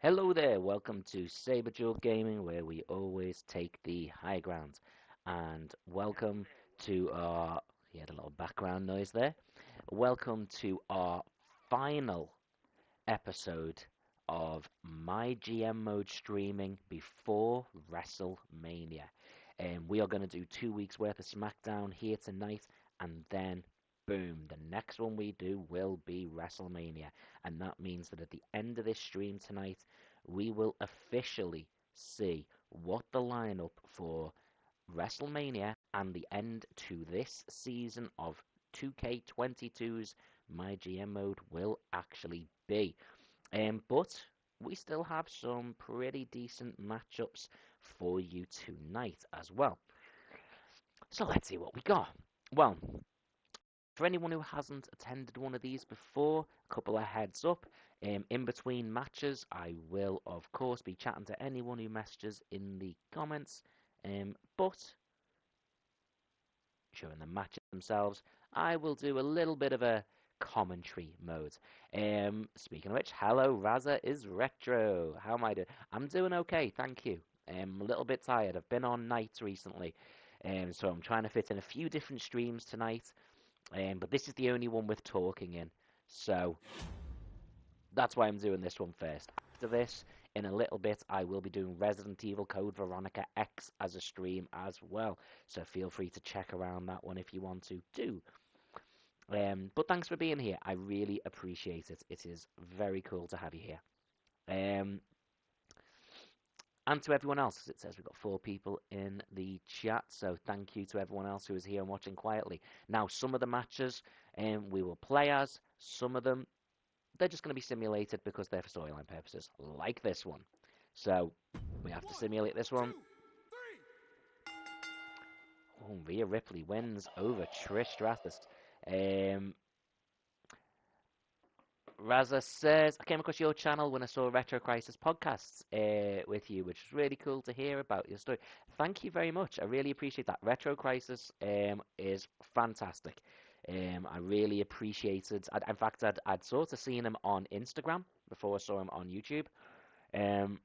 Hello there, welcome to saberduelgaming, where we always take the high ground. And welcome to our, you had a little background noise there. Welcome to our final episode of my GM mode streaming before WrestleMania. And we are going to do 2 weeks worth of Smackdown here tonight, and then boom, the next one we do will be WrestleMania. And that means that at the end of this stream tonight, we will officially see what the lineup for WrestleMania and the end to this season of 2K22's My GM mode will actually be. But we still have some pretty decent matchups for you tonight as well. So let's see what we got. Well, for anyone who hasn't attended one of these before, a couple of heads up. In between matches, I will, of course, be chatting to anyone who messages in the comments. But during the matches themselves, I will do a little bit of a commentary mode. Speaking of which, hello, Raza is Retro. How am I doing? I'm doing okay, thank you. I'm a little bit tired. I've been on nights recently, so I'm trying to fit in a few different streams tonight. But this is the only one with talking in, so that's why I'm doing this one first. After this, in a little bit, I will be doing Resident Evil Code Veronica X as a stream as well, so feel free to check around that one if you want to too. But thanks for being here. I really appreciate it. It is very cool to have you here. And to everyone else, it says we've got 4 people in the chat, so thank you to everyone else who is here and watching quietly. Now, some of the matches we will play as, some of them, they're just going to be simulated because they're for storyline purposes, like this one. So, we have to simulate this one. Oh, Rhea Ripley wins over Trish Stratus. Raza says, I came across your channel when I saw Retro Crisis podcasts with you, which was really cool to hear about your story. Thank you very much. I really appreciate that. Retro Crisis is fantastic. I really appreciated. In fact, I'd sort of seen him on Instagram before I saw him on YouTube. And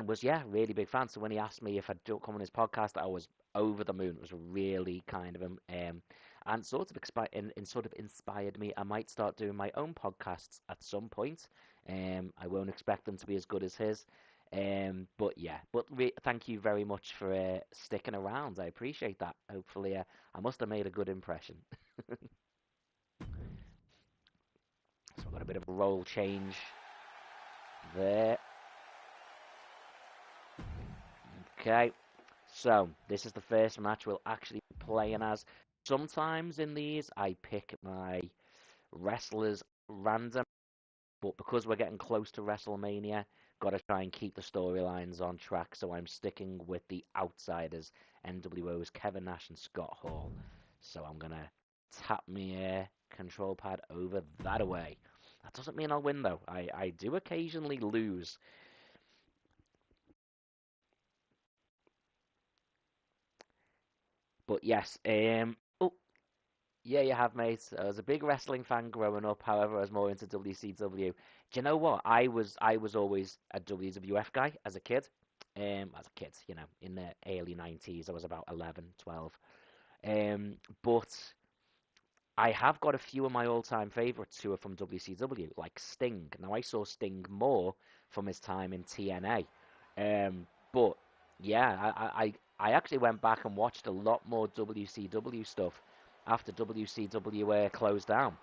was, really big fan. So when he asked me if I'd come on his podcast, I was over the moon. It was really kind of him. And sort of inspired me. I might start doing my own podcasts at some point. I won't expect them to be as good as his. But thank you very much for sticking around. I appreciate that. Hopefully, I must have made a good impression. So I've got a bit of a role change there. Okay, so this is the first match we'll actually be playing as. Sometimes in these, I pick my wrestlers random, but because we're getting close to WrestleMania, got to try and keep the storylines on track, so I'm sticking with the outsiders, NWO's Kevin Nash and Scott Hall. So I'm going to tap my control pad over that away. That doesn't mean I'll win, though. I do occasionally lose. But yes, yeah, you have, mate. I was a big wrestling fan growing up. However, I was more into WCW. Do you know what? I was always a WWF guy as a kid. In the early 90s, I was about 11, 12. But I have got a few of my all-time favorites who are from WCW, like Sting. Now, I saw Sting more from his time in TNA. But yeah, I actually went back and watched a lot more WCW stuff after WCW closed down.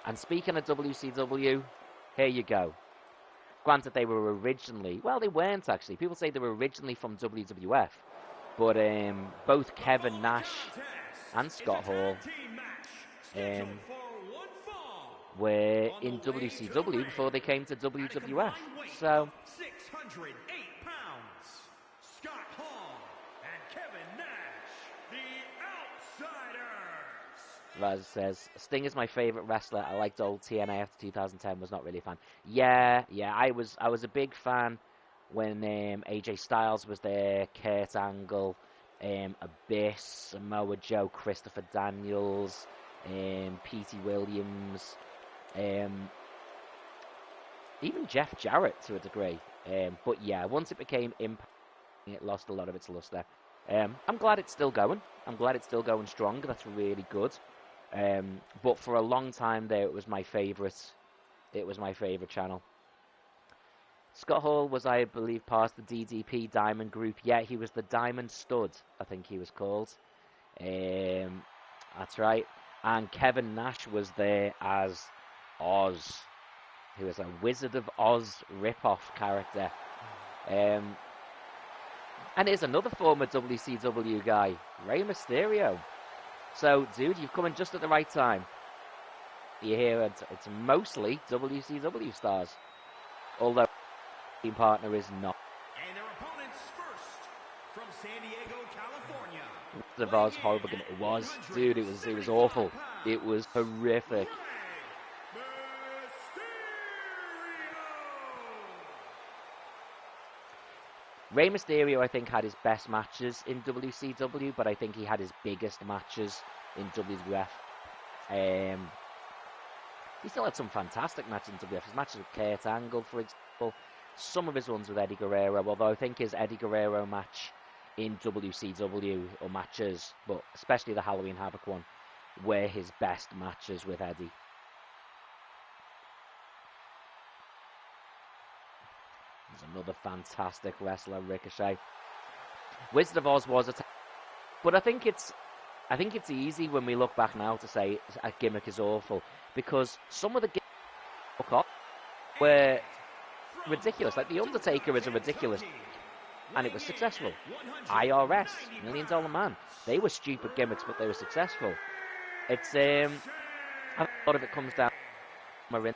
And speaking of WCW, here you go. Granted, they were originally, well, they weren't actually. People say they were originally from WWF. But both Kevin Nash and Scott Hall were in WCW before they came to WWF. So 608 pounds, Scott Hall and Kevin Nash, the Outsiders. Raz says, Sting is my favorite wrestler. I liked old TNA after 2010. Was not really a fan. Yeah, I was a big fan when AJ Styles was there, Kurt Angle, Abyss, Samoa Joe, Christopher Daniels, P.T. Williams. even Jeff Jarrett to a degree. But yeah, once it became Impact, it lost a lot of its luster. I'm glad it's still going. I'm glad it's still going strong. That's really good. But for a long time there, it was my favourite. It was my favourite channel. Scott Hall was, I believe, part of the DDP Diamond Group. Yeah, he was the Diamond Stud, I think he was called. That's right. And Kevin Nash was there as Oz. He was a Wizard of Oz rip-off character. And here's another former WCW guy, Rey Mysterio. So, dude, you've come in just at the right time. You hear it's mostly WCW stars. Although team partner is not. And their opponents first, from San Diego, California. Of Oz, horrible game it was. Dude, it was awful. It was horrific. Rey Mysterio, I think, had his best matches in WCW, but I think he had his biggest matches in WWF. He still had some fantastic matches in WWF. His matches with Kurt Angle, for example. Some of his ones with Eddie Guerrero, although I think his Eddie Guerrero match in WCW, or matches, but especially the Halloween Havoc one, were his best matches with Eddie. There's another fantastic wrestler, Ricochet. Wizard of Oz was but I think it's easy when we look back now to say a gimmick is awful, because some of the gimmicks were ridiculous. Like The Undertaker is a ridiculous, and it was successful. IRS, $1 Million Man, they were stupid gimmicks, but they were successful. It's a lot of it comes down to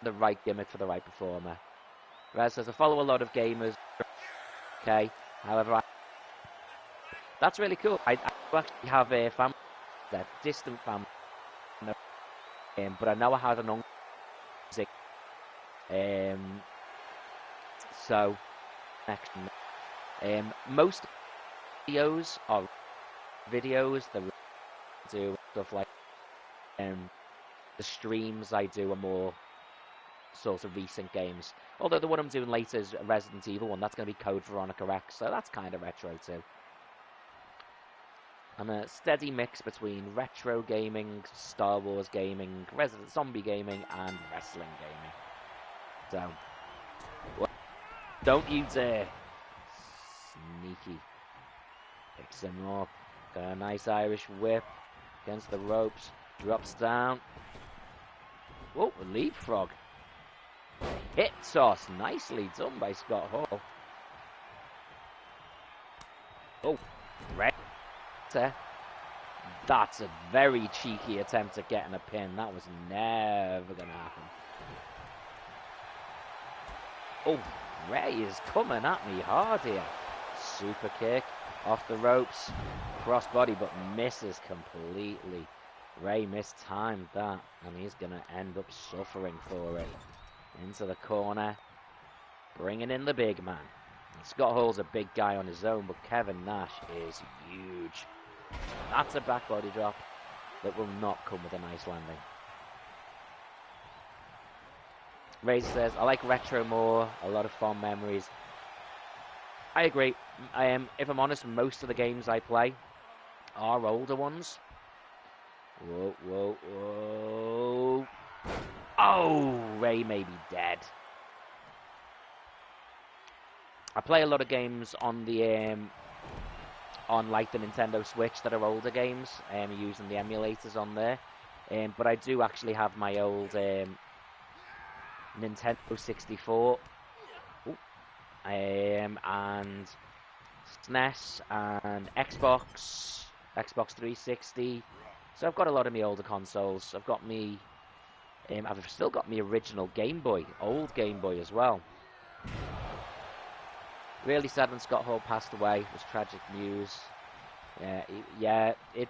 the right gimmick for the right performer. Whereas as I follow a lot of gamers, okay, however, that's really cool. I actually have a family, a distant family, but I know I had an uncle. So, next, most videos are videos that do stuff like the streams I do are more sort of recent games. Although the one I'm doing later is a Resident Evil one. That's going to be Code Veronica X, so that's kind of retro too. And a steady mix between retro gaming, Star Wars gaming, Resident Zombie gaming, and wrestling gaming. So, well, don't you dare. Sneaky. Picks him up. Got a nice Irish whip against the ropes. Drops down. Oh, a leapfrog. Hit toss. Nicely done by Scott Hall. Oh, right. That's a very cheeky attempt at getting a pin. That was never going to happen. Oh, Ray is coming at me hard here. Super kick off the ropes. Crossbody, but misses completely. Ray mistimed that, and he's going to end up suffering for it. Into the corner. Bringing in the big man. Scott Hall's a big guy on his own, but Kevin Nash is huge. That's a back body drop that will not come with a nice landing. Razor says, I like retro more, a lot of fond memories. I agree. If I'm honest, most of the games I play are older ones. Whoa, whoa, whoa. Oh, Ray may be dead. I play a lot of games on the on like the Nintendo Switch that are older games, using the emulators on there. But I do actually have my old Nintendo 64 and SNES and Xbox 360. So I've got a lot of my older consoles. I've got me, I've still got my original Game Boy, old Game Boy as well. Really sad when Scott Hall passed away. It was tragic news. Yeah, it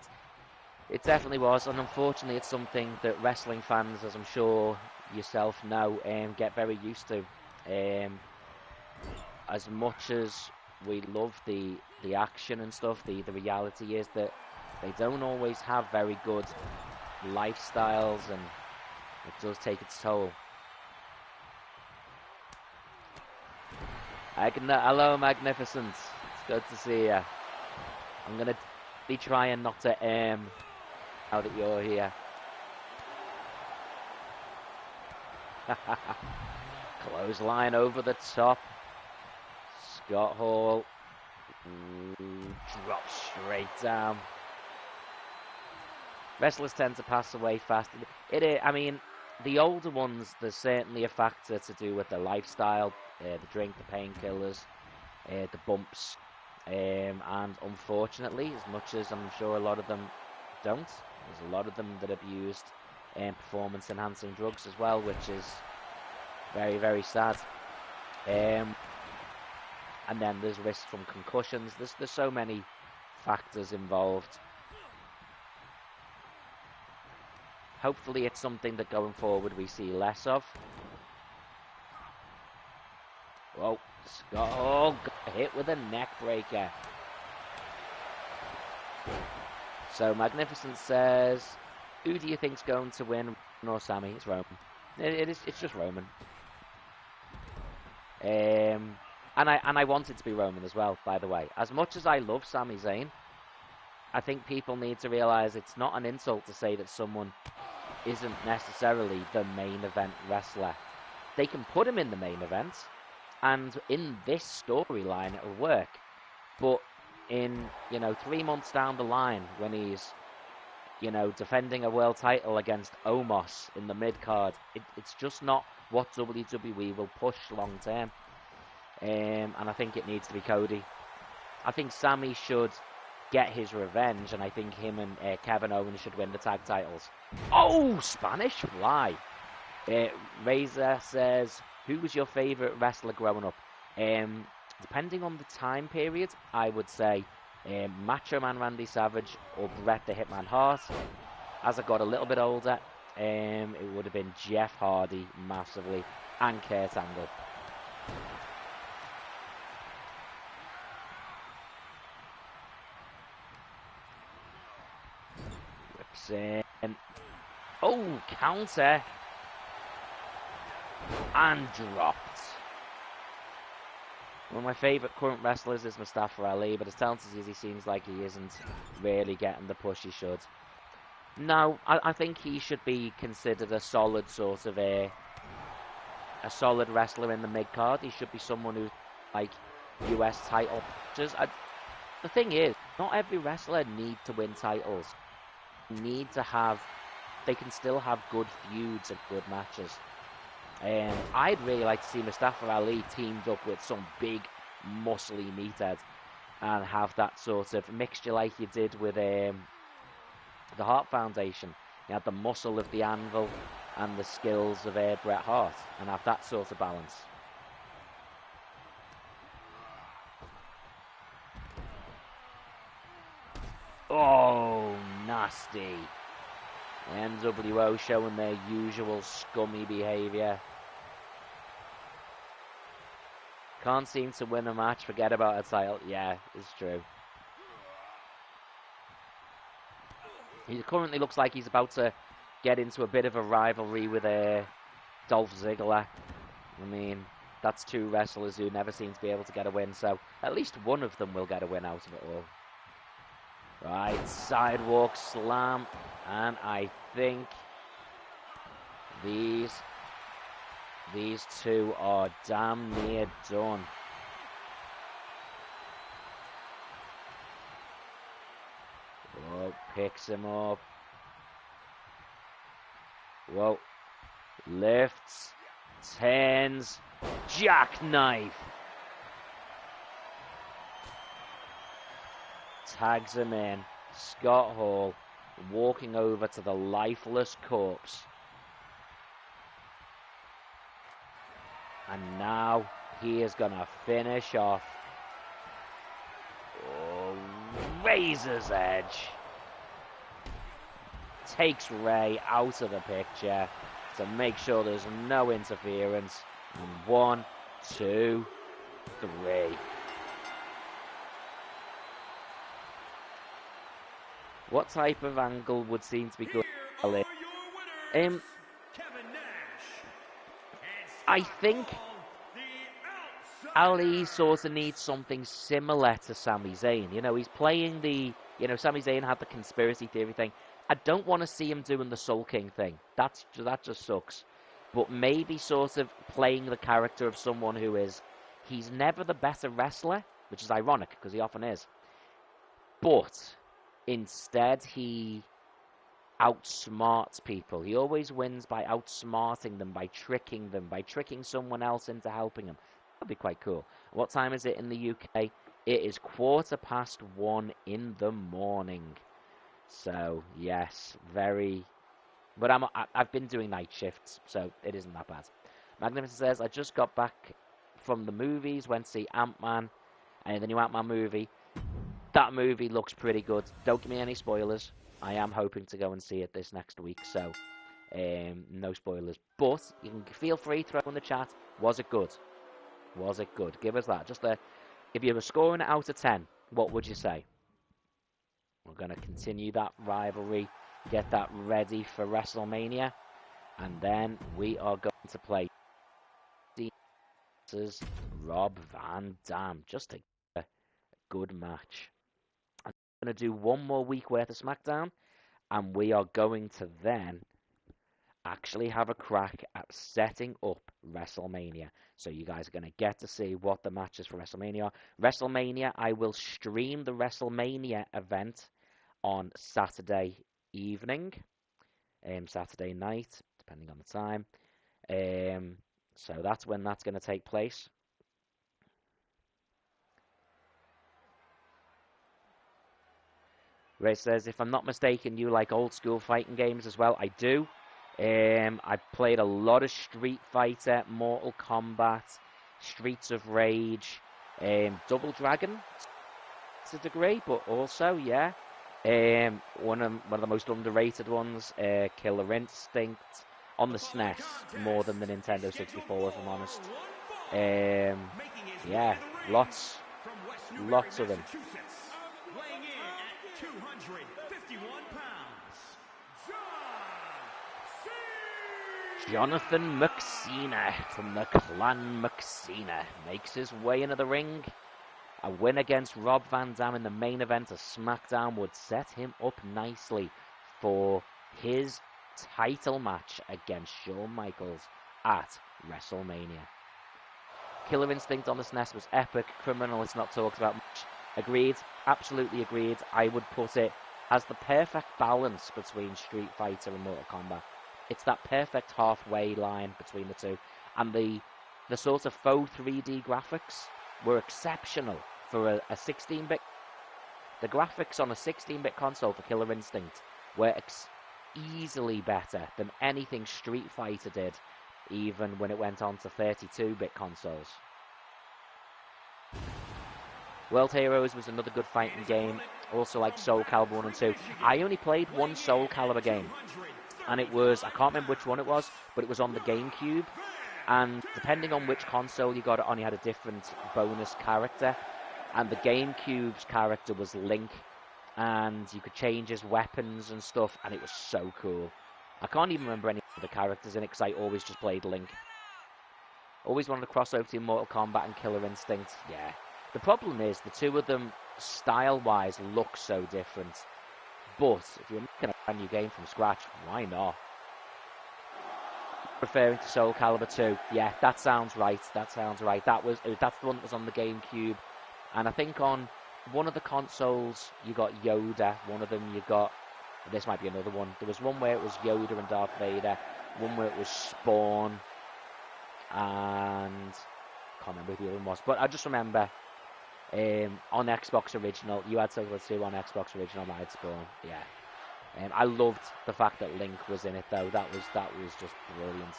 definitely was, and unfortunately, it's something that wrestling fans, as I'm sure yourself know, get very used to. As much as we love the action and stuff, the reality is that they don't always have very good lifestyles, and it does take its toll. Hello, Magnificent. It's good to see you. I'm going to be trying not to aim now that you're here. Clothesline over the top. Scott Hall drops straight down. Wrestlers tend to pass away fast. I mean, the older ones, there's certainly a factor to do with their lifestyle, the drink, the painkillers, the bumps, and unfortunately, as much as I'm sure a lot of them don't, there's a lot of them that have used performance-enhancing drugs as well, which is very, very sad. And then there's risks from concussions. There's so many factors involved. Hopefully it's something that going forward we see less of. Whoa, Scott got hit with a neck breaker. So Magnificent says, who do you think's going to win? Or Sammy? It's Roman. It's just Roman. And I want it to be Roman as well, by the way. As much as I love Sami Zayn, I think people need to realise it's not an insult to say that someone isn't necessarily the main event wrestler. They can put him in the main event, and in this storyline it'll work. But in, 3 months down the line, when he's, defending a world title against Omos in the mid-card, it's just not what WWE will push long term. And I think it needs to be Cody. I think Sami should get his revenge, and I think him and Kevin Owens should win the tag titles. Oh, Spanish Fly. Razor says, who was your favourite wrestler growing up? Depending on the time period, I would say Macho Man Randy Savage or Bret the Hitman Hart. As I got a little bit older, it would have been Jeff Hardy massively, and Kurt Angle. Whips in. Oh, counter. And dropped. One of my favourite current wrestlers is Mustafa Ali, but as talented as he seems like he isn't really getting the push he should. No, I think he should be considered a solid sort of a solid wrestler in the mid-card. He should be someone who's like US title matches. The thing is, not every wrestler needs to win titles. They can still have good feuds and good matches. I'd really like to see Mustafa Ali teamed up with some big, muscly meathead and have that sort of mixture like you did with the Hart Foundation. You had the muscle of the Anvil and the skills of Bret Hart, and have that sort of balance. Oh, nasty. NWO showing their usual scummy behaviour. Can't seem to win a match, forget about a title. Yeah, it's true. He currently looks like he's about to get into a bit of a rivalry with Dolph Ziggler. I mean, that's two wrestlers who never seem to be able to get a win, so at least one of them will get a win out of it all. Right, sidewalk slam, and I think these two are damn near done. Whoa, picks him up. Whoa, lifts, turns, jackknife. Tags him in. Scott Hall walking over to the lifeless corpse. And now he is going to finish off. Oh, razor's edge. Takes Ray out of the picture to make sure there's no interference. And 1, 2, 3. What type of angle would seem to be good? I think Ali sort of needs something similar to Sami Zayn. You know, he's playing the, Sami Zayn had the conspiracy theory thing. I don't want to see him doing the Soul King thing. That just sucks. But maybe sort of playing the character of someone who he's never the better wrestler, which is ironic because he often is. But instead he outsmarts people. He always wins by outsmarting them, by tricking someone else into helping him. That'd be quite cool. What time is it in the UK? It is 1:15 in the morning. So yes, very. But I've been doing night shifts, so it isn't that bad. Magnificent says, I just got back from the movies, went to see Ant-Man, the new Ant-Man movie. That movie looks pretty good. Don't give me any spoilers. I am hoping to go and see it this next week, so no spoilers. But you can feel free to throw in the chat. Was it good? Was it good? Give us that. Just if you were scoring it out of 10, what would you say? We're going to continue that rivalry, get that ready for WrestleMania, and then we are going to play versus Rob Van Dam. Just a good match. I'm going to do one more week worth of Smackdown, and we are going to then actually have a crack at setting up WrestleMania. So you guys are going to get to see what the matches for WrestleMania are. WrestleMania, I will stream the WrestleMania event on Saturday evening, Saturday night, depending on the time. So that's when that's going to take place. Ray says, if I'm not mistaken, you like old school fighting games as well. I do. I played a lot of Street Fighter, Mortal Kombat, Streets of Rage, Double Dragon to a degree, but also, yeah. One of the most underrated ones, Killer Instinct, on the SNES more than the Nintendo 64, if I'm honest. Yeah, lots of them. Weighing in at 251 pounds, Jonathan McCena from the Clan McCena makes his way into the ring. A win against Rob Van Dam in the main event of SmackDown would set him up nicely for his title match against Shawn Michaels at WrestleMania. Killer Instinct on the SNES was epic. Criminal is not talked about much. Agreed. Absolutely agreed. I would put it as the perfect balance between Street Fighter and Mortal Kombat. It's that perfect halfway line between the two. And the sort of faux 3D graphics were exceptional for a 16-bit. The graphics on a 16-bit console for Killer Instinct were easily better than anything Street Fighter did, even when it went on to 32-bit consoles. World Heroes was another good fighting game, also like Soul Calibur 1 and 2. I only played one Soul Calibur game, and it was, I can't remember which one it was, but it was on the GameCube. And depending on which console you got it on, you had a different bonus character. And the GameCube's character was Link. And you could change his weapons and stuff. And it was so cool. I can't even remember any of the characters in it because I always just played Link. Always wanted to cross over to Mortal Kombat and Killer Instinct. Yeah. The problem is the two of them, style-wise, look so different. But if you're making a brand new game from scratch, why not? Referring to Soul Calibur 2, yeah, that sounds right. That's the one that was on the GameCube, and I think on one of the consoles you got Yoda. One of them you got. This might be another one. There was one where it was Yoda and Darth Vader. One where it was Spawn, and I can't remember who the other one was. But I just remember on Xbox Original, you had Soul Calibur 2 on Xbox Original. I had Spawn. Yeah. I loved the fact that Link was in it, though. That was just brilliant.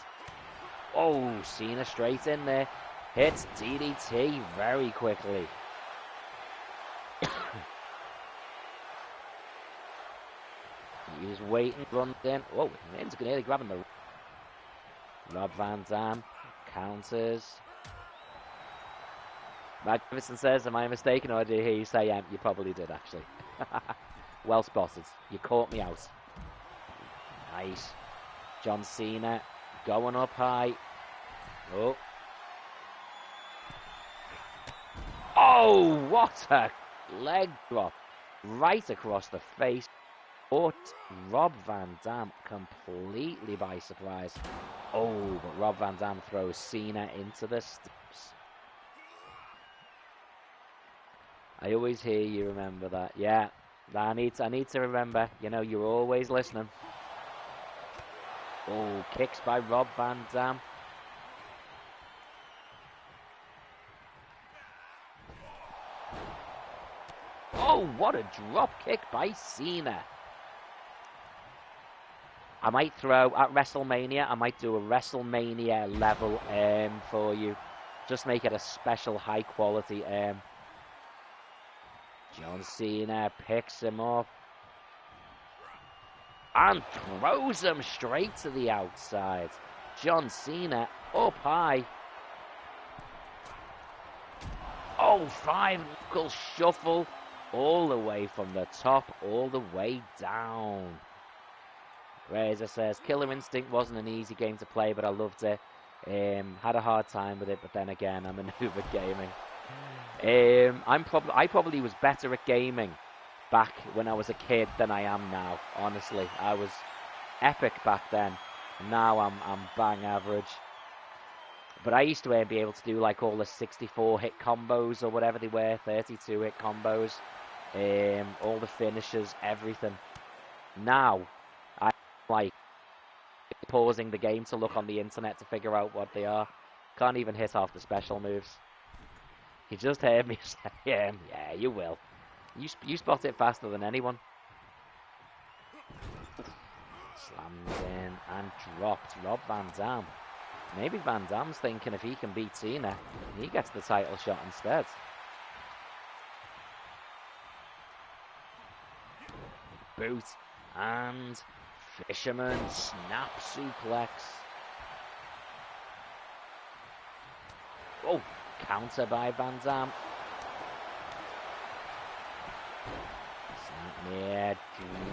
Oh, Cena straight in there. Hits DDT very quickly. He's waiting, runs in. Oh, he's nearly grabbing the... Rob Van Dam counters. Magnificent says, am I mistaken, or did you hear you say you probably did, actually. Well spotted. You caught me out. Nice. John Cena going up high. Oh. Oh, what a leg drop. Right across the face. Caught Rob Van Dam completely by surprise. Oh, but Rob Van Dam throws Cena into the steps. I always hear you remember that. Yeah, I need to remember. You know, you're always listening. Oh, kicks by Rob Van Dam. Oh, what a drop kick by Cena. I might throw, at WrestleMania, I might do a WrestleMania level for you. Just make it a special high quality John Cena picks him up and throws him straight to the outside. John Cena up high. Oh, 5-knuckle shuffle all the way from the top, all the way down. Razor says, Killer Instinct wasn't an easy game to play, but I loved it. Had a hard time with it, but then again, I'm a noob at gaming. I probably was better at gaming back when I was a kid than I am now. Honestly, I was epic back then. Now I'm bang average. But I used to be able to do like all the 64 hit combos or whatever they were, 32 hit combos, all the finishes, everything. Now I like pausing the game to look on the internet to figure out what they are. Can't even hit off the special moves. You just heard me say, yeah, you will. You spot it faster than anyone. Slammed in and dropped Rob Van Dam. Maybe Van Dam's thinking if he can beat Cena, he gets the title shot instead. Boot and Fisherman snap suplex. Oh, counter by Van Dam. Yeah,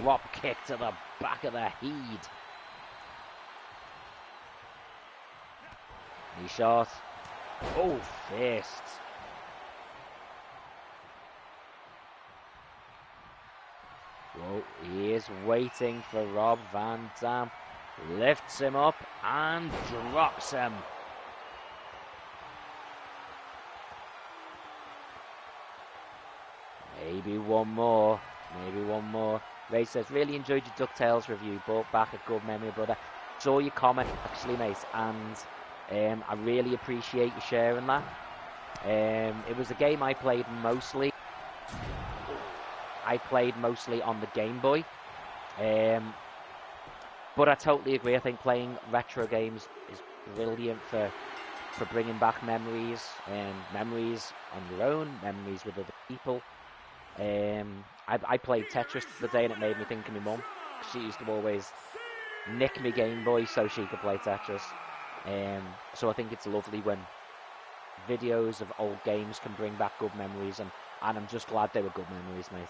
drop kick to the back of the head. Knee shot. Oh, fist. Whoa, he is waiting for Rob Van Dam. Lifts him up and drops him. Maybe one more. Maybe one more. Ray says, really enjoyed your DuckTales review. Brought back a good memory, brother. Saw your comment, actually, mate. And I really appreciate you sharing that. It was a game I played mostly. On the Game Boy. But I totally agree. I think playing retro games is brilliant for bringing back memories. Memories on your own, memories with other people. I played Tetris the day and it made me think of my mum. She used to always nick me Game Boy so she could play Tetris. So I think it's lovely when videos of old games can bring back good memories, and I'm just glad they were good memories, mate.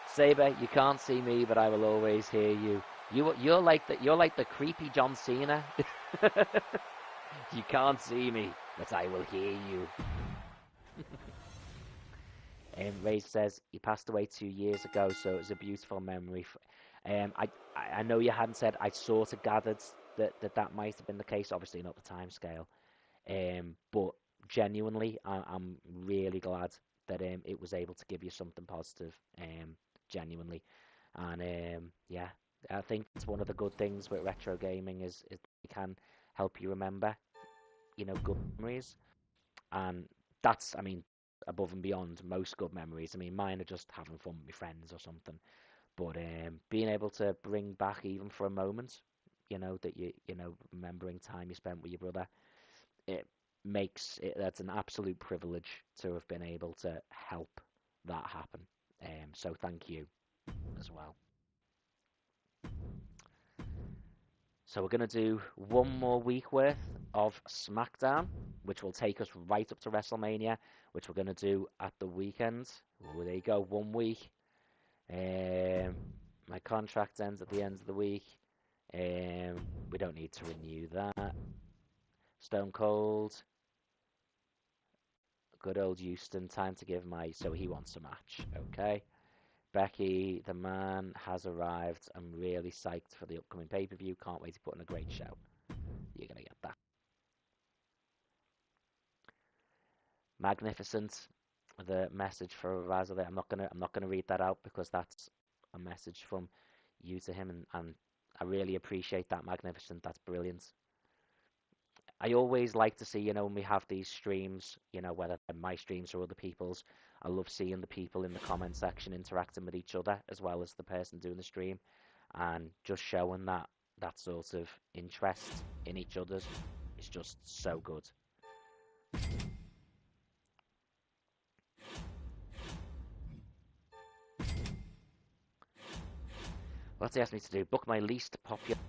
Saber, you can't see me, but I will always hear you. You're like the creepy John Cena. You can't see me, but I will hear you. Ray says he passed away 2 years ago, so it was a beautiful memory. I know you hadn't said. I sort of gathered that might have been the case. Obviously, not the time scale. But genuinely, I'm really glad that it was able to give you something positive. Genuinely, and yeah, I think it's one of the good things with retro gaming is it can help you remember, good memories, and that's, I mean, above and beyond most good memories. I mean, mine are just having fun with my friends or something. But being able to bring back, even for a moment, that remembering time you spent with your brother, it makes it, that's an absolute privilege to have been able to help that happen. So thank you as well. So we're going to do one more week worth of Smackdown, which will take us right up to WrestleMania, which we're going to do at the weekend. Oh, there you go, 1 week. My contract ends at the end of the week. We don't need to renew that. Stonecold. good old Houston. Time to give my... So he wants a match. Okay. Becky, the man, has arrived. I'm really psyched for the upcoming pay-per-view. Can't wait to put on a great show. You're going to get that. Magnificent. The message for Razzle. I'm not gonna read that out because that's a message from you to him, and I really appreciate that. Magnificent. That's brilliant. I always like to see, when we have these streams, whether they're my streams or other people's, I love seeing the people in the comment section interacting with each other as well as the person doing the stream, and just showing that sort of interest in each other's is just so good. What's he asked me to do? Book my least popular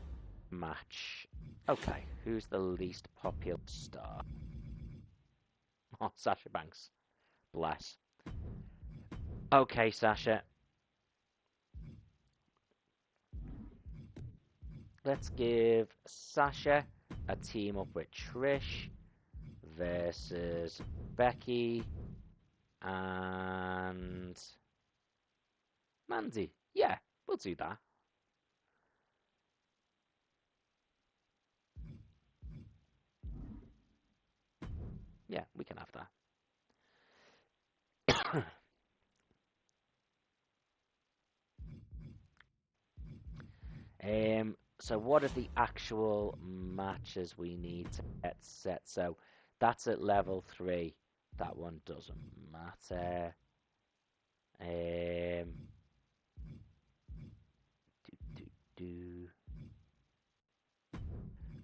match. Okay, who's the least popular star? Oh, Sasha Banks. Bless. Okay, Sasha. Let's give Sasha a team up with Trish versus Becky and Mandy. Yeah, we'll do that. Yeah, we can have that. So what are the actual matches we need to get set? So that's at level 3. That one doesn't matter. Do, do, do.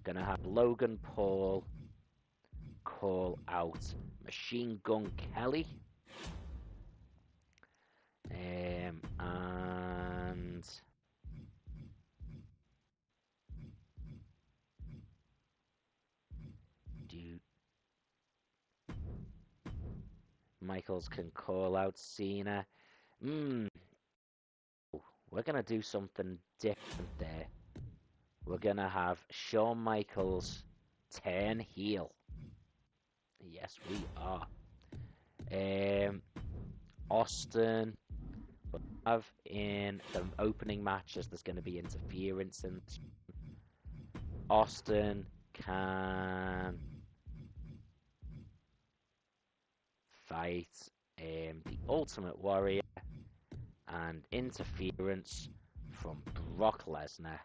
Gonna have Logan Paul call out Machine Gun Kelly. And do Michaels can call out Cena. We're gonna do something different there. We're gonna have Shawn Michaels turn heel. Yes, we are. Austin. We'll have in the opening matches. There's going to be interference, and Austin can fight the Ultimate Warrior, and interference from Brock Lesnar.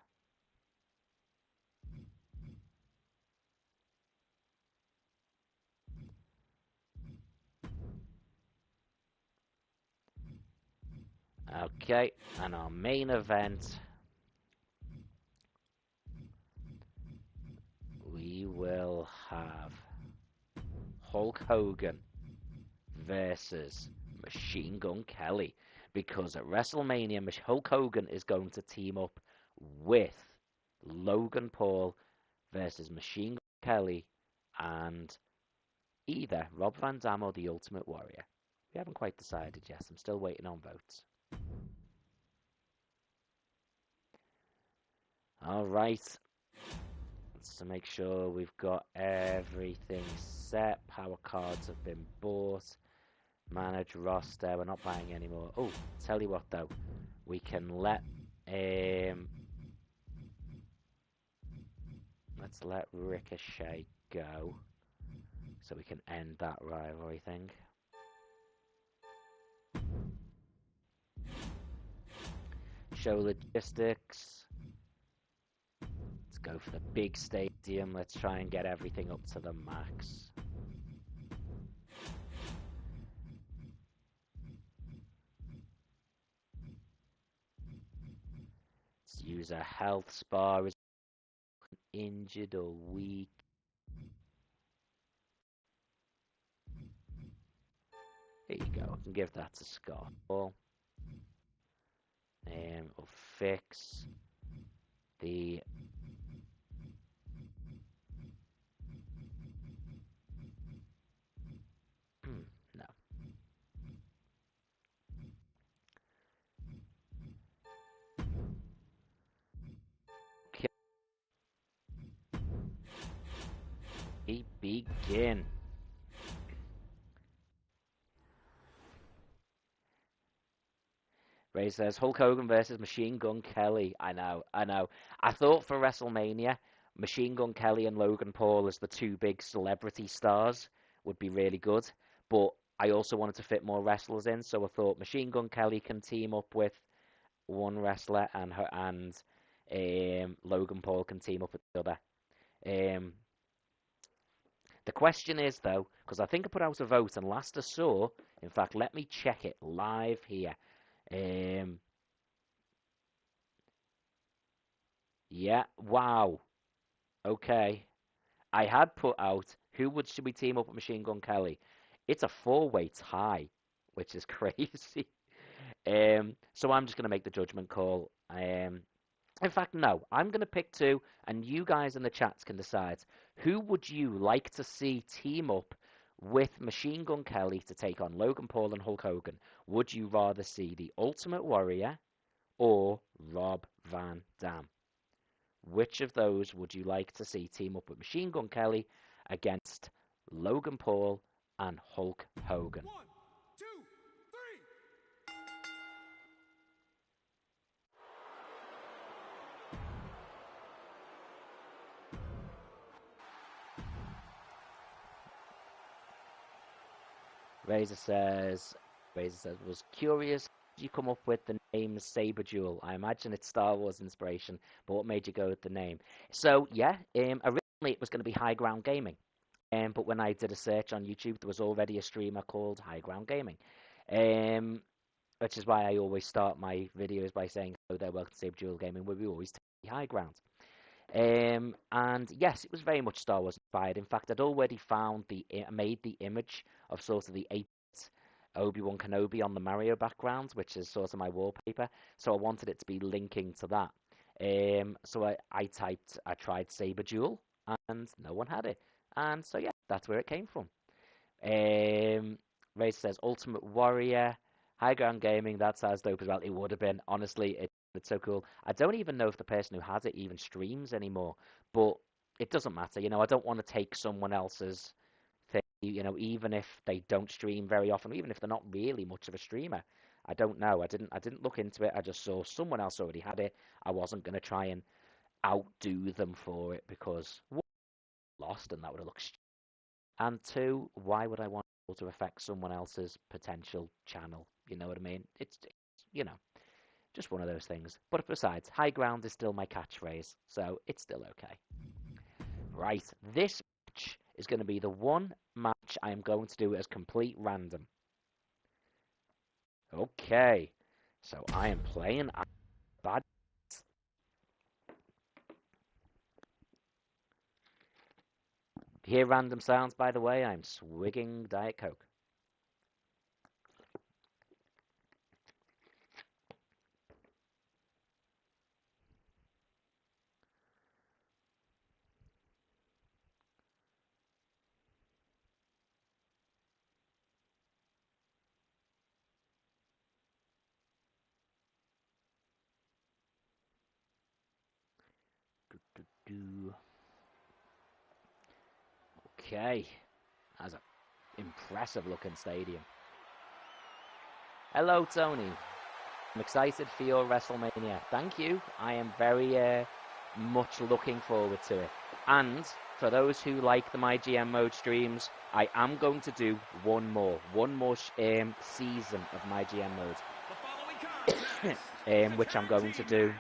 Okay, and our main event, we will have Hulk Hogan versus Machine Gun Kelly, because at WrestleMania, Hulk Hogan is going to team up with Logan Paul versus Machine Gun Kelly and either Rob Van Dam or the Ultimate Warrior. We haven't quite decided yet. I'm still waiting on votes. All right. Let's to make sure we've got everything set. Power cards have been bought. Manage roster. We're not buying anymore. Oh, tell you what though, we can let's let Ricochet go, so we can end that rivalry thing. Show logistics. Let's go for the big stadium. Let's try and get everything up to the max. Let's use a health spa. Is injured or weak? Here you go. I can give that to Scott. We'll fix the no. Okay. We begin. Ray says Hulk Hogan versus Machine Gun Kelly. I know. I thought for WrestleMania, Machine Gun Kelly and Logan Paul as the two big celebrity stars would be really good. But I also wanted to fit more wrestlers in, so I thought Machine Gun Kelly can team up with one wrestler, and Logan Paul can team up with the other. The question is, though, because I think I put out a vote, and last I saw, in fact, let me check it live here. Yeah, wow. Okay. I had put out, should we team up with Machine Gun Kelly? It's a four-way tie, which is crazy. So I'm just going to make the judgment call. In fact, no, I'm going to pick two, and you guys in the chats can decide. Who would you like to see team up with Machine Gun Kelly to take on Logan Paul and Hulk Hogan? Would you rather see the Ultimate Warrior or Rob Van Dam? Which of those would you like to see team up with Machine Gun Kelly against Logan Paul and Hulk Hogan? 1, 2, 3. Razor says, was curious you come up with the name Saber Duel. I imagine it's Star Wars inspiration, but what made you go with the name? So yeah, originally it was going to be High Ground Gaming, but when I did a search on YouTube, there was already a streamer called High Ground Gaming, which is why I always start my videos by saying, "Hello there, welcome to Saber Duel Gaming," where we always take the high ground. And yes, it was very much Star Wars inspired. In fact, I'd already made the image of sort of the 8 Obi-Wan Kenobi on the Mario background, which is sort of my wallpaper. So I wanted it to be linking to that. So I tried Saber Duel, and no one had it. And so yeah, that's where it came from. Ray says Ultimate Warrior, High Ground Gaming. That sounds dope as well. It would have been, honestly. It's so cool. I don't even know if the person who has it even streams anymore, but it doesn't matter. I don't want to take someone else's thing, even if they don't stream very often, even if they're not really much of a streamer. I don't know. I didn't look into it. I just saw someone else already had it. I wasn't going to try and outdo them for it because one, lost and that would have looked stupid. And two, why would I want to affect someone else's potential channel? You know what I mean? It's just one of those things. But besides, high ground is still my catchphrase, so it's still okay. Right, this match is going to be the one match I am going to do as complete random. Okay, so I am playing bad. Hear random sounds, by the way, I'm swigging Diet Coke. Okay, that's an impressive looking stadium. Hello, Tony. I'm excited for your WrestleMania. Thank you. I am very much looking forward to it. And for those who like the Mygm mode streams, I am going to do one more season of Mygm mode, which I'm going to do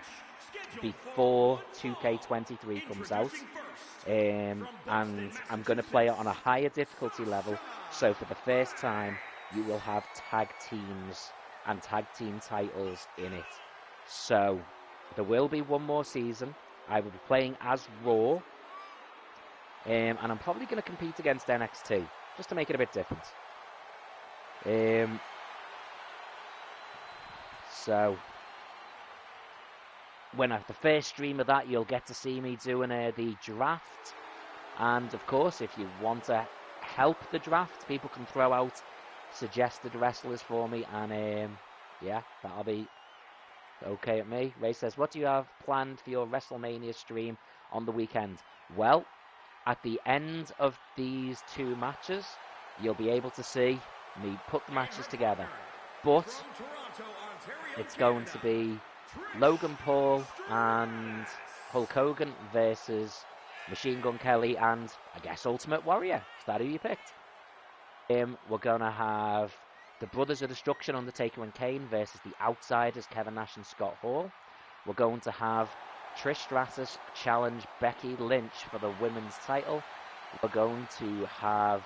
before 2K23 comes out. And I'm going to play it on a higher difficulty level. So for the first time, you will have tag teams and tag team titles in it. So there will be one more season. I will be playing as Raw, and I'm probably going to compete against NXT just to make it a bit different. So when I have the first stream of that, you'll get to see me doing the draft. And of course, if you want to help the draft, people can throw out suggested wrestlers for me, and yeah, that'll be okay at me. Ray says, what do you have planned for your WrestleMania stream on the weekend? Well, at the end of these two matches, you'll be able to see me put the matches together. But it's going to be Logan Paul and Hulkhogan versus Machine Gun Kelly and, I guess, Ultimate Warrior. Is that who you picked? We're going to have the Brothers of Destruction, Undertaker and Kane versus the Outsiders, Kevin Nash and Scott Hall. We're going to have Trish Stratus challenge Becky Lynch for the women's title. We're going to have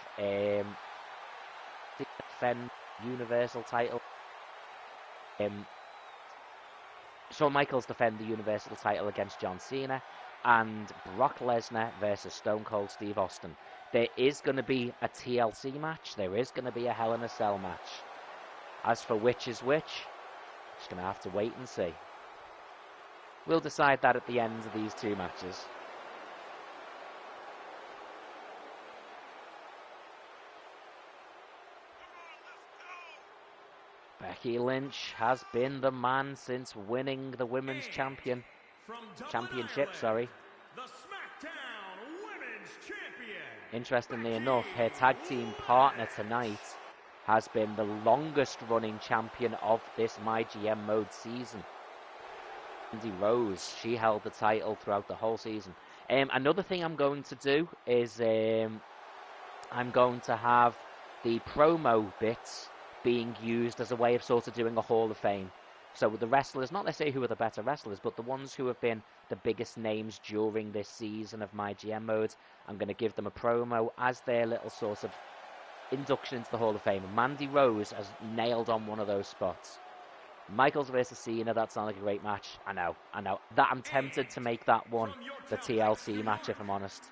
defend Universal title. Shawn Michaels defend the Universal title against John Cena. And Brock Lesnar versus Stone Cold Steve Austin. There is going to be a TLC match. There is going to be a Hell in a Cell match. As for which is which, just going to have to wait and see. We'll decide that at the end of these two matches. Becky Lynch has been the man since winning the Women's Championship, the Smackdown Women's Champion. Interestingly enough, her tag team partner tonight has been the longest running champion of this Mygm mode season. Mandyrose, she held the title throughout the whole season. Another thing I'm going to do is I'm going to have the promo bits being used as a way of sort of doing a Hall of Fame. So with the wrestlers, not necessarily who are the better wrestlers, but the ones who have been the biggest names during this season of Mygm mode, I'm going to give them a promo as their little sort of induction into the Hall of Fame. Mandyrose has nailed on one of those spots. Michaels versus Cena, that sounds like a great match. I know. That I'm tempted to make that one the TLC match, if I'm honest.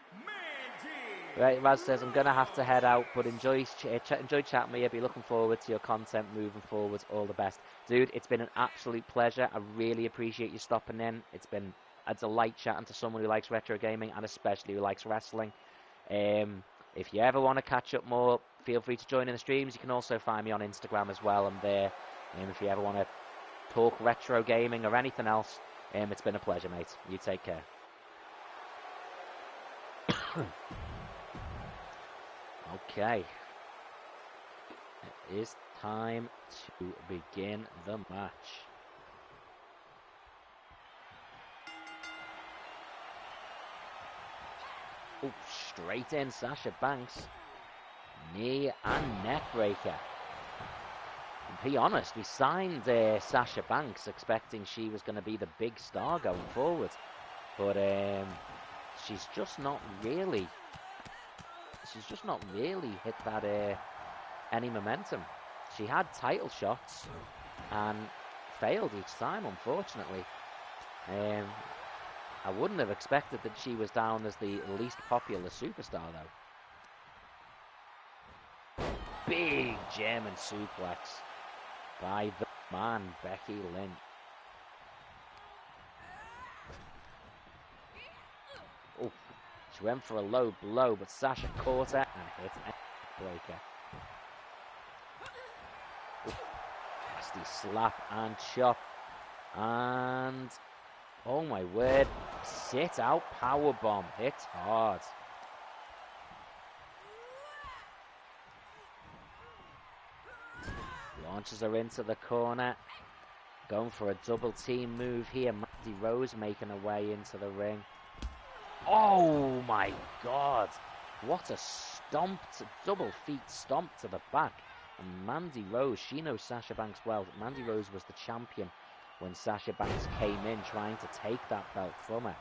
Right, Raz says, I'm going to have to head out, but enjoy chatting with you. Be looking forward to your content moving forward. All the best. Dude, it's been an absolute pleasure. I really appreciate you stopping in. It's been a delight chatting to someone who likes retro gaming and especially who likes wrestling. If you ever want to catch up more, feel free to join in the streams. You can also find me on Instagram as well. I'm there. If you ever want to talk retro gaming or anything else, it's been a pleasure, mate. You take care. Okay, it is time to begin the match. Oh, straight in Sasha Banks. Knee and neck breaker. And be honest, we signed Sasha Banks expecting she was going to be the big star going forward. But she's just not really hit that any momentum. She had title shots and failed each time, unfortunately. I wouldn't have expected that she was down as the least popular superstar, though. Big German suplex by the man, Becky Lynch. Oh. She went for a low blow, but Sasha caught her and hit a breaker. Nasty slap and chop. And, oh my word, sit out powerbomb. Hits hard. Launches her into the corner. Going for a double team move here. Mandyrose making her way into the ring. Oh my god, what a stomp, double feet stomp to the back. And Mandyrose, she knows Sasha Banks well. Mandyrose was the champion when Sasha Banks came in trying to take that belt from her.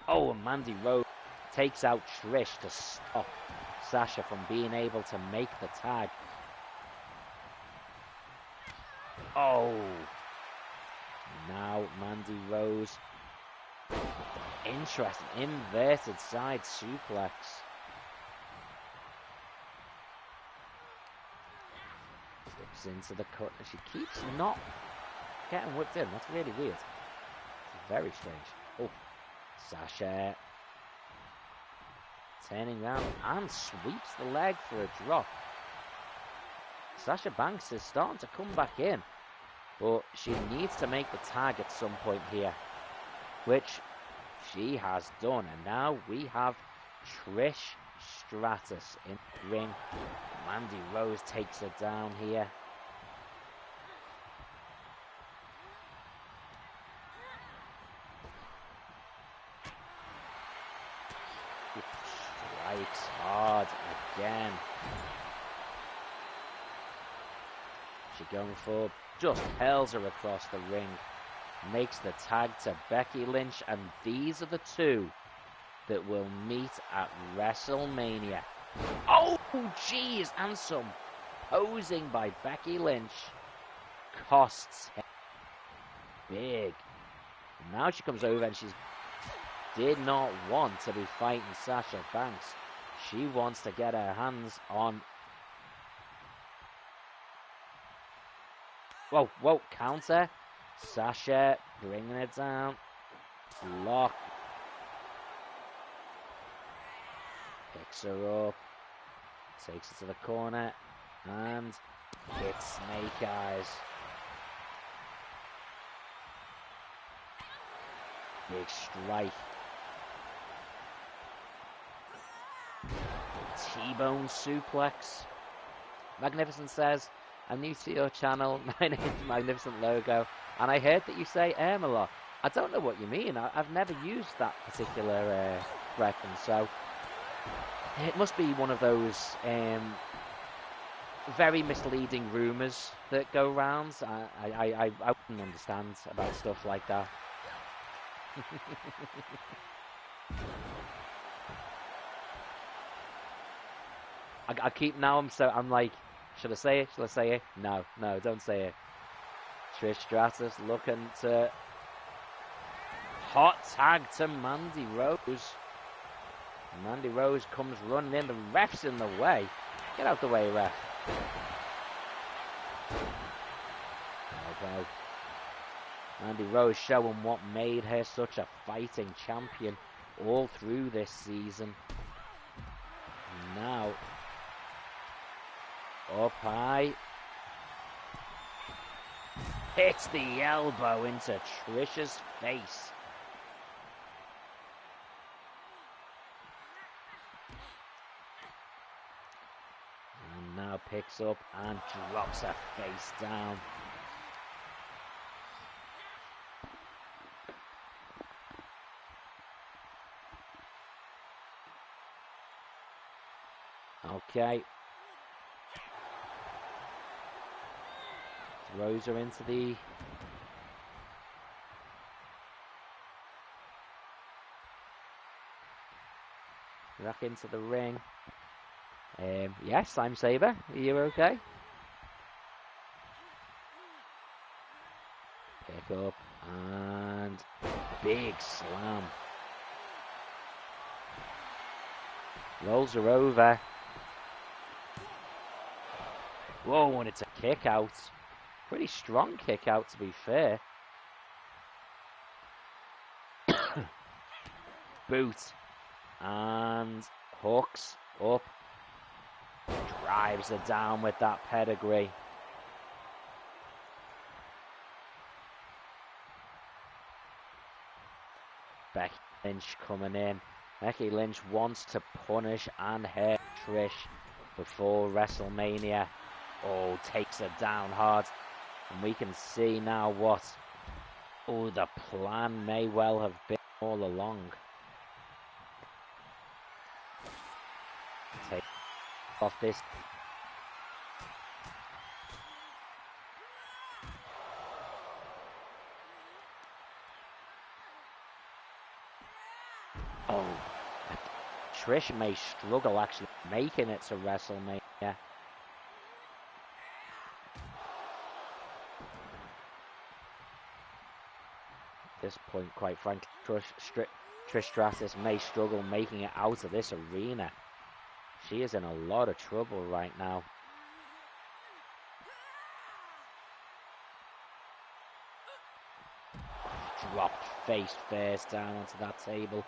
Oh, and Mandyrose takes out Trish to stop Sasha from being able to make the tag. Oh, now Mandyrose. Interesting, inverted side suplex. Slips into the cut. She keeps not getting whipped in. That's really weird. It's very strange. Oh, Sasha turning around and sweeps the leg for a drop. Sasha Banks is starting to come back in. But she needs to make the tag at some point here, which she has done. And now we have Trish Stratus in the ring. Mandy Rose takes her down here. Strikes hard again. She going for, just hurls her across the ring. Makes the tag to Becky Lynch, and these are the two that will meet at WrestleMania. Oh, jeez, and some posing by Becky Lynch costs her big. Now she comes over and she did not want to be fighting Sasha Banks. She wants to get her hands on... Whoa, whoa, counter. Sasha bringing it down. Lock. Picks her up. Takes it to the corner. And hits Snake Eyes. Big strike. T-bone suplex. Magnificent says, I'm new to your channel. My name's Magnificent Logo. And I heard that you say a lot. I don't know what you mean. I've never used that particular reference. So it must be one of those very misleading rumours that go round. I wouldn't understand about stuff like that. I keep now. I'm like, should I say it? Should I say it? No, don't say it. Trish Stratus looking to hot tag to Mandy Rose. Mandy Rose comes running in. The ref's in the way. Get out the way, ref. Okay. Mandy Rose showing what made her such a fighting champion all through this season. Now, up high. Hits the elbow into Trish's face. And now picks up and drops her face down. Okay. Throws her into the... back into the ring. Yes, I'm Saber. Are you okay? Pick up and big slam. Rolls her over. Whoa, and it's a kick out. Pretty strong kick out, to be fair. Boot. And hooks up. Drives her down with that pedigree. Becky Lynch coming in. Becky Lynch wants to punish and hurt Trish before WrestleMania. Oh, takes her down hard. And we can see now what the plan may well have been all along. Take off this. Oh, Trish may struggle actually making it to WrestleMania. At this point, quite frankly, Trish Stratus may struggle making it out of this arena. She is in a lot of trouble right now. Dropped face first down onto that table.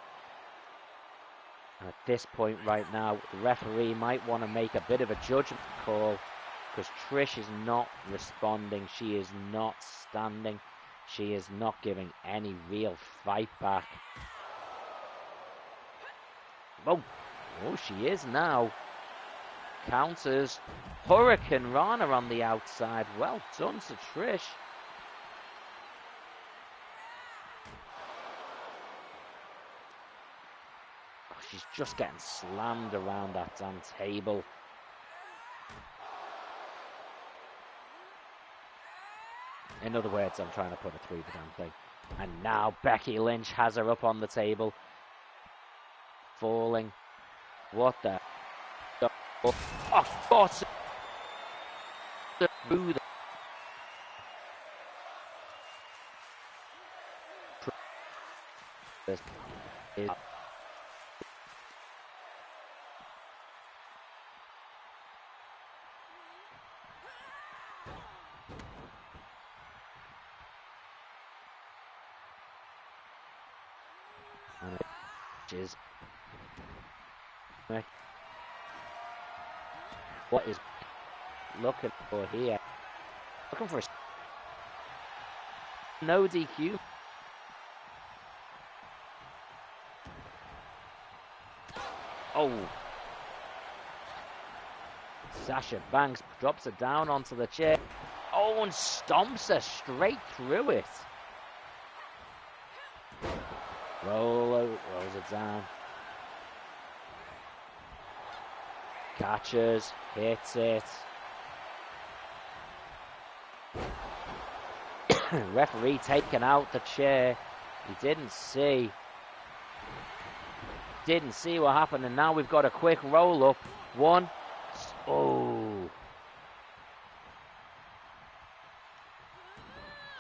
And at this point right now, the referee might want to make a bit of a judgment call, because Trish is not responding. She is not standing. She is not giving any real fight back. Oh, oh, she is now. Counters. Hurricane Rana on the outside. Well done to Trish. Oh, she's just getting slammed around that damn table. In other words, I'm trying to put her through the damn thing. And now Becky Lynch has her up on the table. Falling. What the? Oh, God. Boo. This is what is looking for here? Looking for no DQ. Oh, Sasha Banks drops her down onto the chair. Oh, and stomps her straight through it. Rolls it down. Catches, hits it. Referee taking out the chair. He didn't see what happened, and now we've got a quick roll up. One. Oh.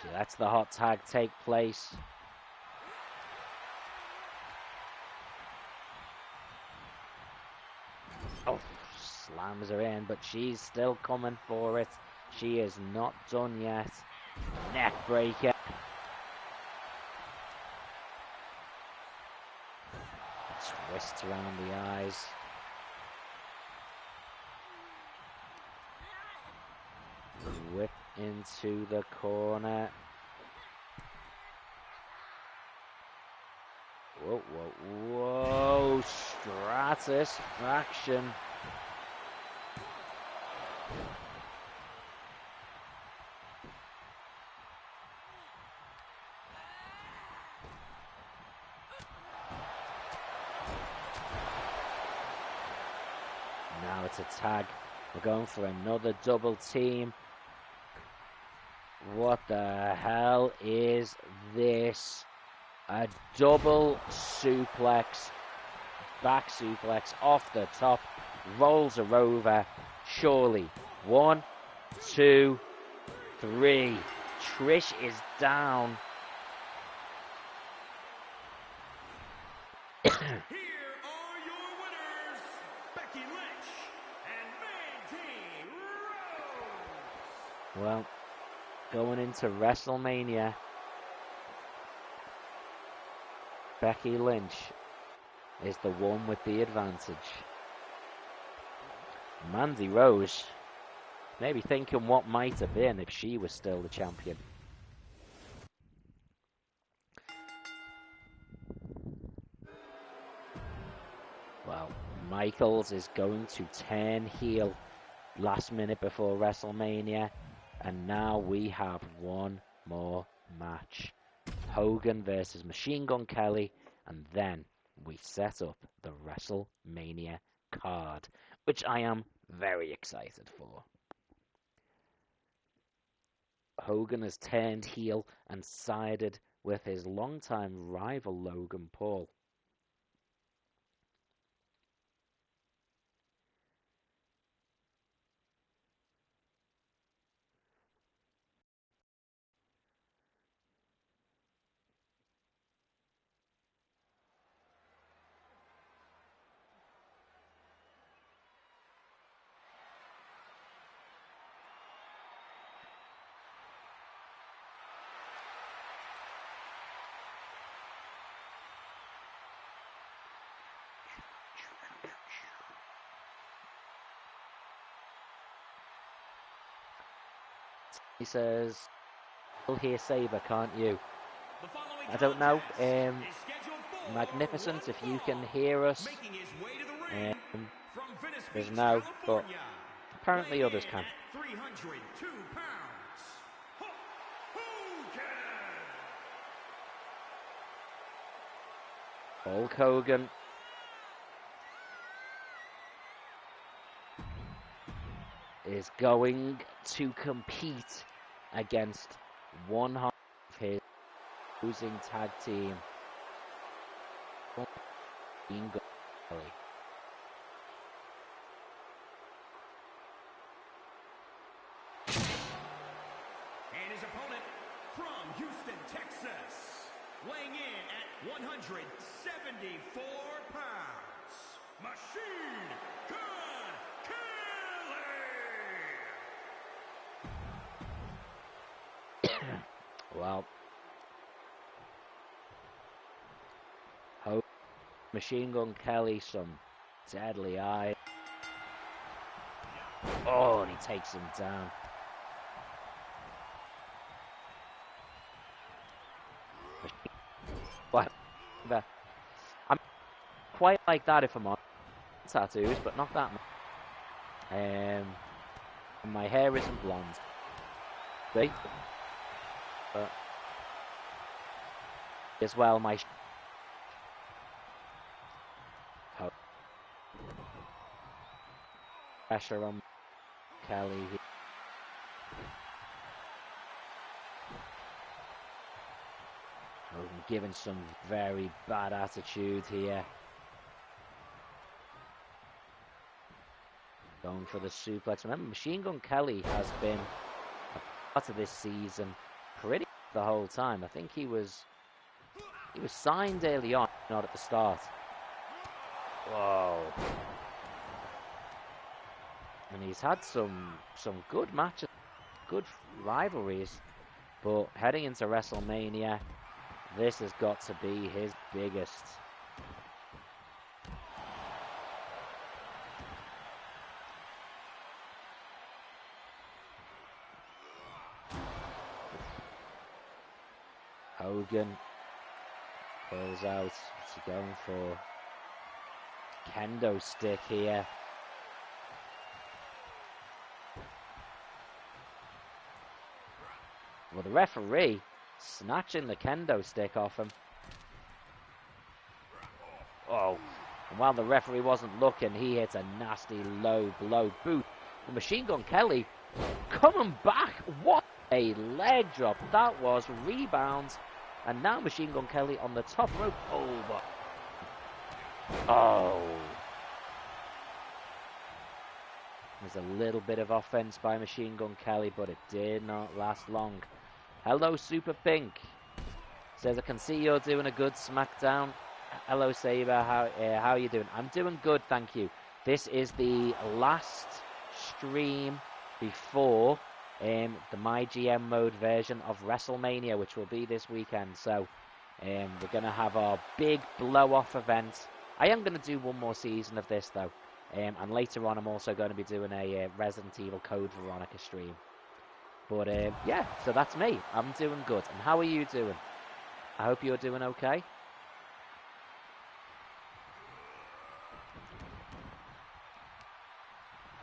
She lets the hot tag take place. Oh, slams her in, but she's still coming for it. She is not done yet. Neck breaker. Twist around the eyes. Whip into the corner. Whoa, whoa, whoa. Stratisfaction. Now it's a tag. We're going for another double team. What the hell is this? A double suplex. Back suplex off the top. Rolls her over. Surely. 1, 2, 3. Trish is down. Here are your winners, Becky Lynch and mandyrose. Well, going into WrestleMania, Becky Lynch is the one with the advantage. Mandyrose, maybe thinking what might have been if she was still the champion. Well, Michaels is going to turn heel last minute before WrestleMania, and now we have one more match. Hogan versus Machine Gun Kelly, and then we set up the WrestleMania card, which I am very excited for. Hogan has turned heel and sided with his longtime rival Logan Paul. He says, "You'll hear Saber, can't you?" I don't know. Magnificent, if you can hear us. Making his way to the ring from Venice There's Beach, no, but California. apparently Weighing others in can. at 302 pounds. Hulkhogan. Hulkhogan is going to compete against one half of his losing tag team. Machinegunkelly. And his opponent from Houston, Texas, weighing in at 174 pounds, Machine Gun Kelly. Well, Machinegunkelly, some deadly eyes. Oh, and he takes him down. What? I'm quite like that if I'm on tattoos, but not that much. And my hair isn't blonde. See? But as well, my pressure on Kelly. Given some very bad attitude here. Going for the suplex. Remember, Machinegunkelly has been a part of this season pretty the whole time. I think he was signed early on, not at the start. Whoa. And he's had some good matches, good rivalries, but heading into WrestleMania, this has got to be his biggest. Hogan pulls out. What's he going for? Kendo stick here. Well, the referee snatching the kendo stick off him. Oh, and while the referee wasn't looking, he hits a nasty low blow boot. And Machinegunkelly coming back. What a leg drop that was. Rebounds. And now Machinegunkelly on the top rope. Over. Oh. There's a little bit of offense by Machinegunkelly, but it did not last long. Hello, Super Pink. Says, I can see you're doing a good Smackdown. Hello, Saber. How are you doing? I'm doing good, thank you. This is the last stream before the Mygm mode version of WrestleMania, which will be this weekend. So we're going to have our big blow-off event. I am going to do one more season of this, though. And later on, I'm also going to be doing a Resident Evil Code Veronica stream. But, yeah, so that's me. I'm doing good. And how are you doing? I hope you're doing okay.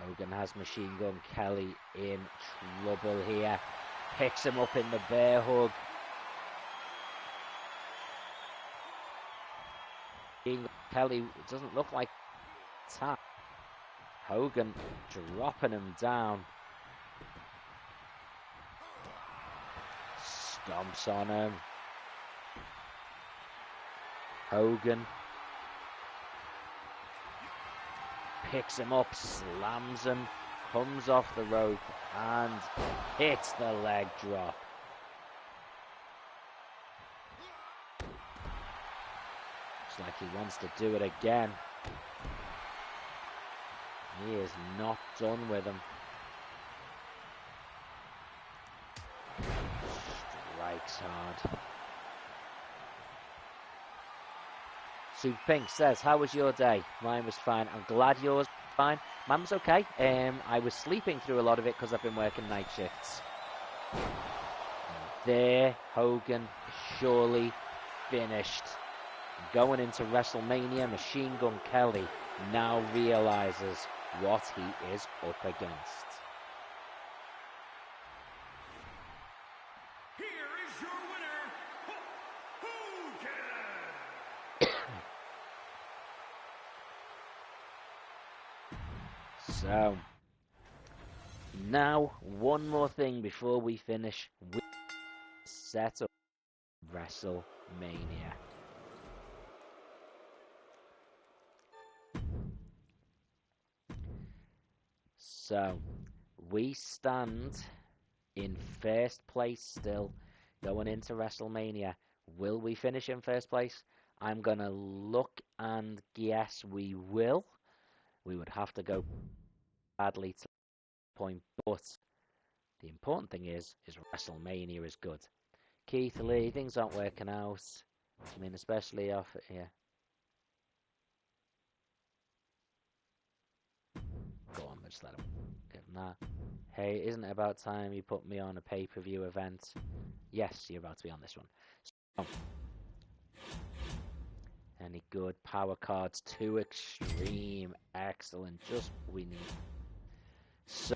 Hogan has Machinegunkelly in trouble here. Picks him up in the bear hug. Machinegunkelly doesn't look like tap. Hogan dropping him down. Stomps on him. Hogan picks him up, slams him, comes off the rope and hits the leg drop. Looks like he wants to do it again. He is not done with him. Strikes hard. Super Pink says, how was your day? Mine was fine. I'm glad yours was fine. Mine was okay. I was sleeping through a lot of it because I've been working night shifts. And there, Hogan surely finished going into WrestleMania, Machine Gun Kelly now realizes what he is up against. Here is your winner, Hulkhogan. So, now one more thing before we finish. We set up WrestleMania. So, we stand in first place still going into WrestleMania. Will we finish in first place? I'm going to look and guess we will. We would have to go badly to the point, but the important thing is WrestleMania is good. Keith Lee, things aren't working out. I mean, especially off here. Go on, just let him give him that. Hey, isn't it about time you put me on a pay-per-view event? Yes, you're about to be on this one. So, any good power cards? 2 extreme. Excellent. Just what we need. So,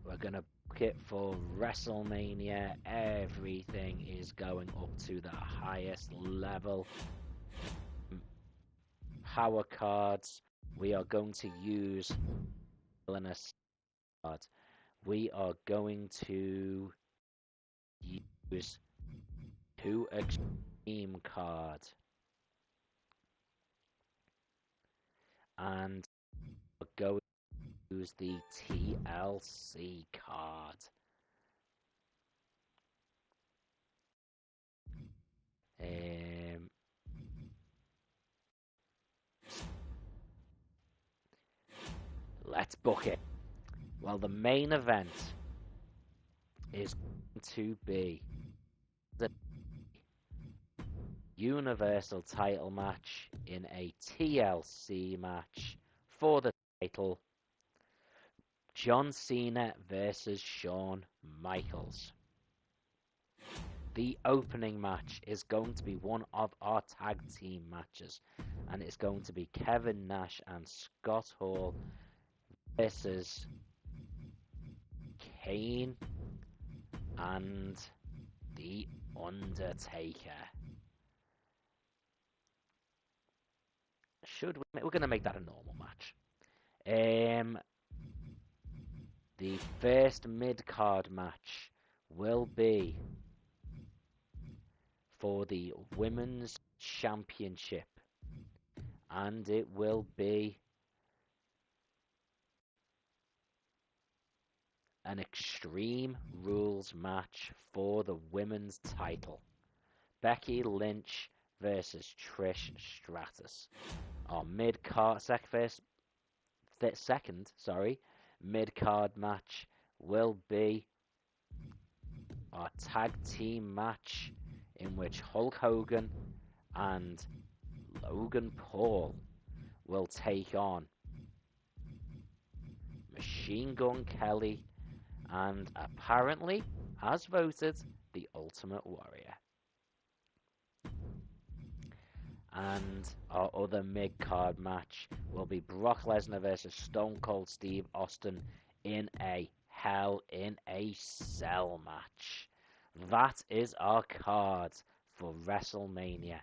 we're going to book it for WrestleMania. Everything is going up to the highest level. Power cards. We are going to use villainous cards. We are going to use 2 extreme cards. And we're going to use the TLC card. Let's book it. Well, the main event is going to be the Universal title match in a TLC match for the title. John Cena versus Shawn Michaels. The opening match is going to be one of our tag team matches, and it's going to be Kevin Nash and Scott Hall versus Kane and The Undertaker. We're going to make that a normal match. The first mid-card match will be for the Women's Championship, and it will be an Extreme Rules match for the women's title. Becky Lynch versus Trish Stratus. Our mid-card mid-card match will be our tag team match in which Hulk Hogan and Logan Paul will take on Machine Gun Kelly and apparently, as voted, the Ultimate Warrior. And our other mid-card match will be Brock Lesnar versus Stone Cold Steve Austin in a Hell in a Cell match. That is our card for WrestleMania.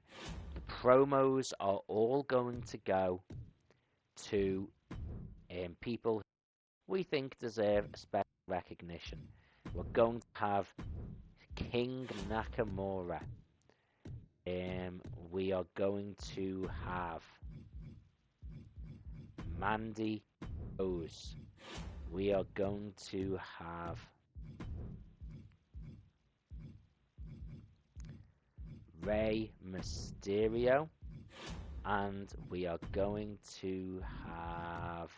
The promos are all going to go to people we think deserve special recognition. We're going to have King Nakamura. We are going to have mandyrose. We are going to have Rey Mysterio. And we are going to have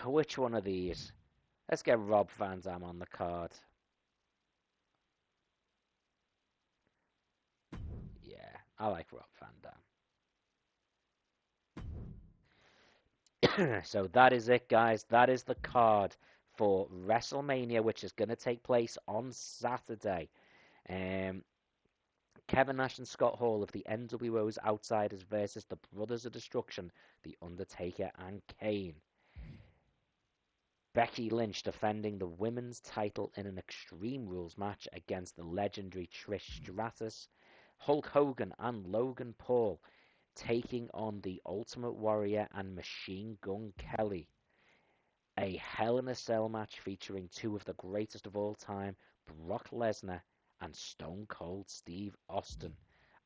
which one of these? Let's get Rob Van Dam on the card. Yeah, I like Rob Van Dam. So that is it, guys. That is the card for WrestleMania, which is going to take place on Saturday. Um, Kevin Nash and Scott Hall of the NWO's Outsiders versus the Brothers of Destruction, The Undertaker and Kane. Becky Lynch defending the women's title in an Extreme Rules match against the legendary Trish Stratus. Hulk Hogan and Logan Paul taking on the Ultimate Warrior and Machine Gun Kelly. A Hell in a Cell match featuring two of the greatest of all time, Brock Lesnar and Stone Cold Steve Austin.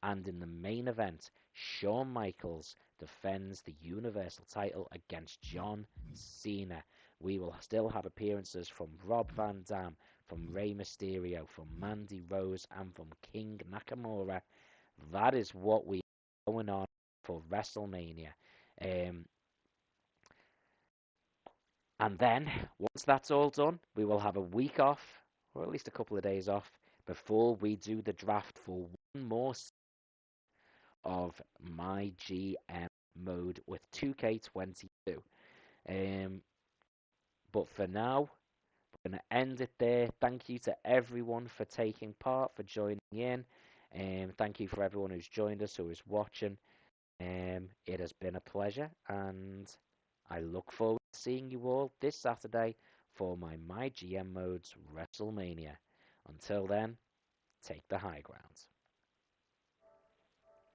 And in the main event, Shawn Michaels defends the Universal title against John Cena. We will still have appearances from Rob Van Dam, from Rey Mysterio, from Mandy Rose, and from King Nakamura. That is what we are going on for WrestleMania. And then, once that's all done, we will have a week off, or at least a couple of days off, before we do the draft for one more of Mygm mode with 2K22. But for now, we're going to end it there. Thank you to everyone for taking part, for joining in. Thank you for everyone who's joined us, who is watching. It has been a pleasure, and I look forward to seeing you all this Saturday for my MyGM Modes WrestleMania. Until then, take the high ground.